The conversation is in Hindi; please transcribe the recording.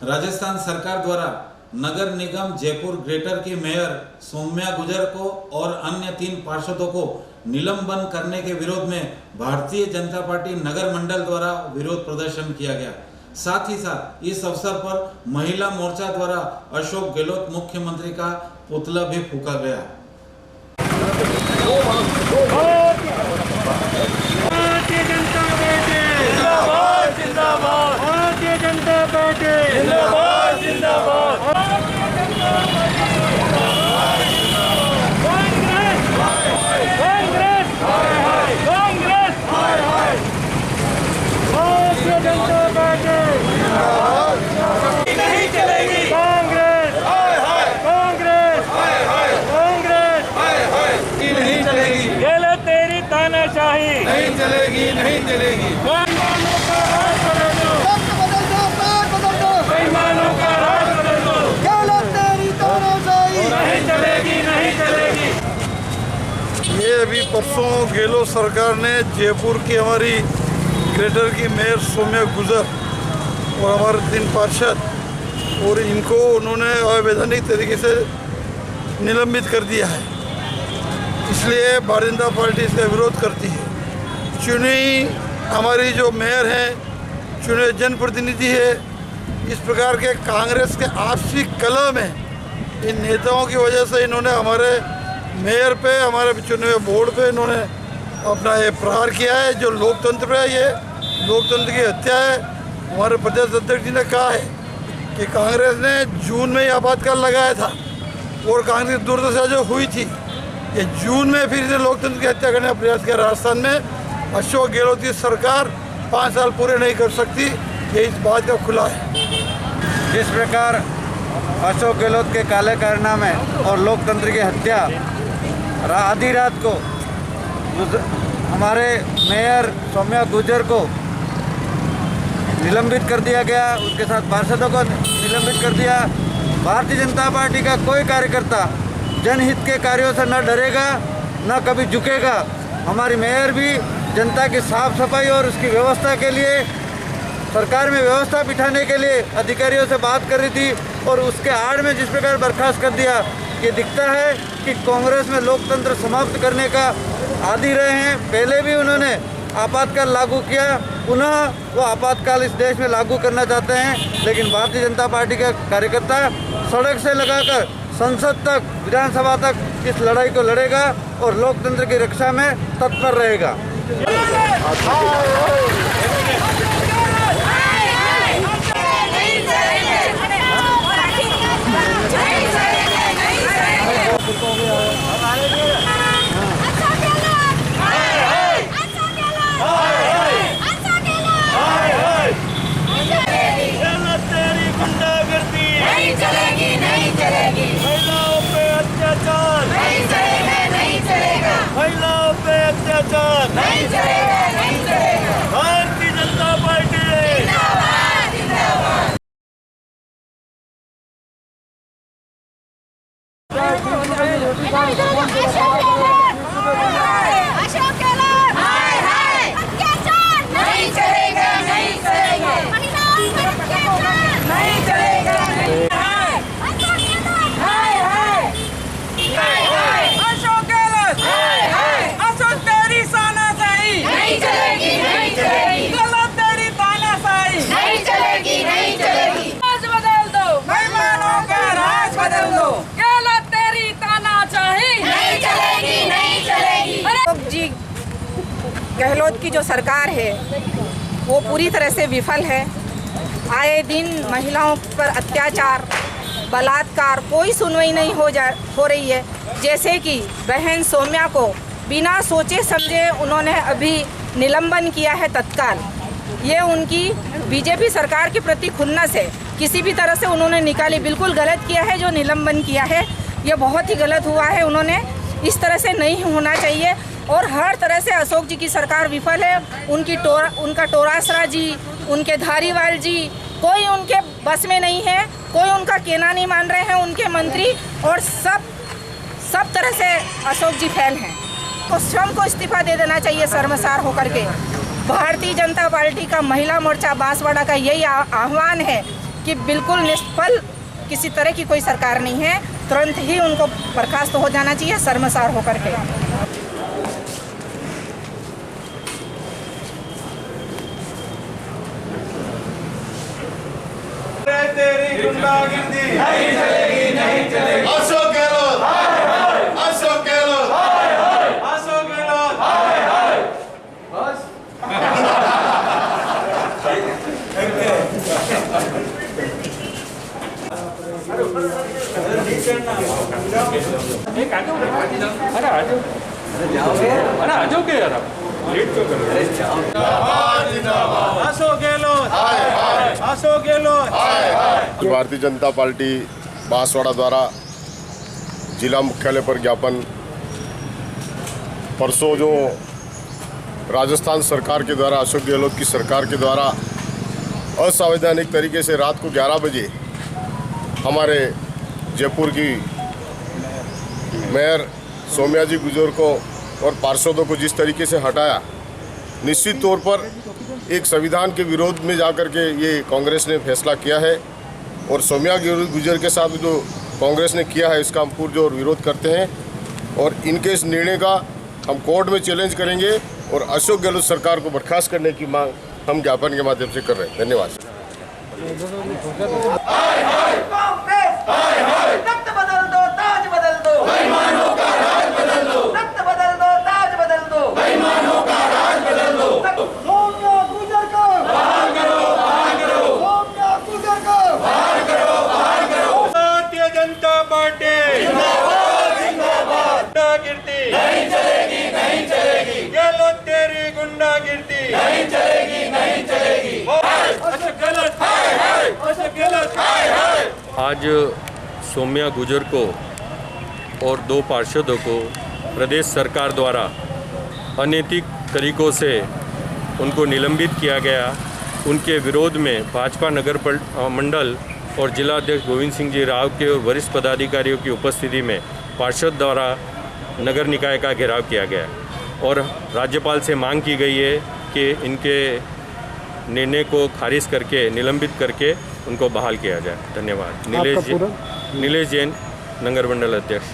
राजस्थान सरकार द्वारा नगर निगम जयपुर ग्रेटर की मेयर सौम्या गुर्जर को और अन्य 3 पार्षदों को निलंबन करने के विरोध में भारतीय जनता पार्टी नगर मंडल द्वारा विरोध प्रदर्शन किया गया। साथ ही साथ इस अवसर पर महिला मोर्चा द्वारा अशोक गहलोत मुख्यमंत्री का पुतला भी फूंका गया। भारतीय जनता पार्टी जिंदाबाद जिंदाबाद। कांग्रेस कांग्रेस भारतीय जनता पार्टी नहीं चलेगी। कांग्रेस कांग्रेस कांग्रेस नहीं चलेगी। गहलोत तेरी तानाशाही नहीं चलेगी, नहीं चलेगी। ये अभी परसों गहलोत सरकार ने जयपुर की हमारी ग्रेटर की मेयर सौम्या गुर्जर और हमारे 3 पार्षद और इनको उन्होंने अवैधानिक तरीके से निलंबित कर दिया है। इसलिए भारतीय जनता पार्टी इसका विरोध करती है। चुनी हमारी जो मेयर हैं, चुने जनप्रतिनिधि है, इस प्रकार के कांग्रेस के आपसी कलह में इन नेताओं की वजह से इन्होंने हमारे मेयर पे, हमारे चुने हुए बोर्ड पे इन्होंने अपना ये प्रहार किया है। जो लोकतंत्र है, ये लोकतंत्र की हत्या है। हमारे प्रदेश अध्यक्ष जी ने कहा है कि कांग्रेस ने जून में ही आपातकाल लगाया था और कांग्रेस की दुर्दशा जो हुई थी, ये जून में फिर से लोकतंत्र की हत्या करने का प्रयास किया। राजस्थान में अशोक गहलोत की सरकार 5 साल पूरे नहीं कर सकती, ये इस बात का खुला है। जिस प्रकार अशोक गहलोत के काले कारनामे और लोकतंत्र की हत्या आधी रात को हमारे मेयर सौम्या गुर्जर को निलंबित कर दिया गया, उसके साथ पार्षदों को निलंबित कर दिया। भारतीय जनता पार्टी का कोई कार्यकर्ता जनहित के कार्यों से न डरेगा न कभी झुकेगा। हमारी मेयर भी जनता की साफ सफाई और उसकी व्यवस्था के लिए सरकार में व्यवस्था बिठाने के लिए अधिकारियों से बात कर रही थी और उसके आड़ में जिस प्रकार बर्खास्त कर दिया, ये दिखता है कि कांग्रेस में लोकतंत्र समाप्त करने का आदी रहे हैं। पहले भी उन्होंने आपातकाल लागू किया, पुनः वो आपातकाल इस देश में लागू करना चाहते हैं। लेकिन भारतीय जनता पार्टी का कार्यकर्ता सड़क से लगाकर संसद तक, विधानसभा तक इस लड़ाई को लड़ेगा और लोकतंत्र की रक्षा में तत्पर रहेगा। महिलाओं पे अत्याचार नहीं चलेगा, नहीं चलेगा। महिलाओं पे अत्याचार नहीं चलेगा, नहीं चलेगा। भारतीय जनता पार्टी जिंदाबाद, जिंदाबाद। अशोक गहलोत हाय हाय अत्याचार नहीं चलेगा, नहीं चलेगा। महिलाओं पर अत्याचार नहीं चलेगा, नहीं अशोक गहलोत अशोक तेरी तानाशाही नहीं चलेगी, नहीं चलेगी। गहलोत तेरी तानाशाही नहीं चलेगी, नहीं चलेगी। राज बदल दो, मेहमानों का राज बदल दो। गहलोत तेरी तानाशाही नहीं चलेगी, नहीं चलेगी। अशोक जी गहलोत की जो सरकार है वो पूरी तरह से विफल है। आए दिन महिलाओं पर अत्याचार, बलात्कार, कोई सुनवाई नहीं हो रही है। जैसे कि बहन सौम्या को बिना सोचे समझे उन्होंने अभी निलंबन किया है तत्काल। ये उनकी बीजेपी सरकार के प्रति खुन्नस है, किसी भी तरह से उन्होंने निकाली। बिल्कुल गलत किया है जो निलंबन किया है, ये बहुत ही गलत हुआ है। उन्होंने इस तरह से नहीं होना चाहिए और हर तरह से अशोक जी की सरकार विफल है। उनका टोरासरा जी, उनके धारीवाल जी, कोई उनके बस में नहीं है, कोई उनका कहना नहीं मान रहे हैं उनके मंत्री, और सब तरह से अशोक जी फेल हैं। तो स्वयं को इस्तीफा दे देना चाहिए शर्मसार होकर के। भारतीय जनता पार्टी का महिला मोर्चा बांसवाड़ा का यही आह्वान है कि बिल्कुल निष्फल किसी तरह की कोई सरकार नहीं है, तुरंत ही उनको बर्खास्त हो जाना चाहिए शर्मसार होकर के। तेरी गुंडागिर्दी नहीं चलेगी, नहीं चलेगी। अशोक गहलोत, अशोक गहलोत, अशोक गहलोत, बस। अशोक गहलोत, अशोक गहलोत। भारतीय जनता पार्टी बांसवाड़ा द्वारा जिला मुख्यालय पर ज्ञापन परसों जो राजस्थान सरकार के द्वारा, अशोक गहलोत की सरकार के द्वारा असंवैधानिक तरीके से रात को 11 बजे हमारे जयपुर की मेयर सोम्या जी गुजर को और पार्षदों को जिस तरीके से हटाया, निश्चित तौर पर एक संविधान के विरोध में जाकर के ये कांग्रेस ने फैसला किया है और सोम्या गुजर के साथ जो कांग्रेस ने किया है इसका हम पुरजोर विरोध करते हैं और इनके इस निर्णय का हम कोर्ट में चैलेंज करेंगे और अशोक गहलोत सरकार को बर्खास्त करने की मांग हम ज्ञापन के माध्यम से कर रहे हैं। धन्यवाद। रक्त बदल दो, ताज बदल दो, बेईमानों का राज बदल दो। रक्त बदल दो, ताज बदल दो, बेईमानों का राज बदल दो। सोम्या गुजर को बाहर करो, बाहर करो। सोम्या गुजर को बाहर करो, बाहर करो। भारतीय जनता पार्टी जिंदाबाद, जिंदाबाद। गुंडागिर्दी नहीं चलेगी, नहीं चलेगी। गहलोत तेरी गुंडागिर्दी नहीं चलेगी, नहीं चलेगी। अशोक गहलोत, अशोक गहलोत। आज सोम्या गुजर को और 2 पार्षदों को प्रदेश सरकार द्वारा अनैतिक तरीकों से उनको निलंबित किया गया। उनके विरोध में भाजपा नगर मंडल और जिला अध्यक्ष गोविंद सिंह जी राव के और वरिष्ठ पदाधिकारियों की उपस्थिति में पार्षद द्वारा नगर निकाय का घेराव किया गया और राज्यपाल से मांग की गई है कि इनके निर्णय को खारिज करके, निलंबित करके उनको बहाल किया जाए। धन्यवाद। नीलेश जैन, नगर मंडल अध्यक्ष।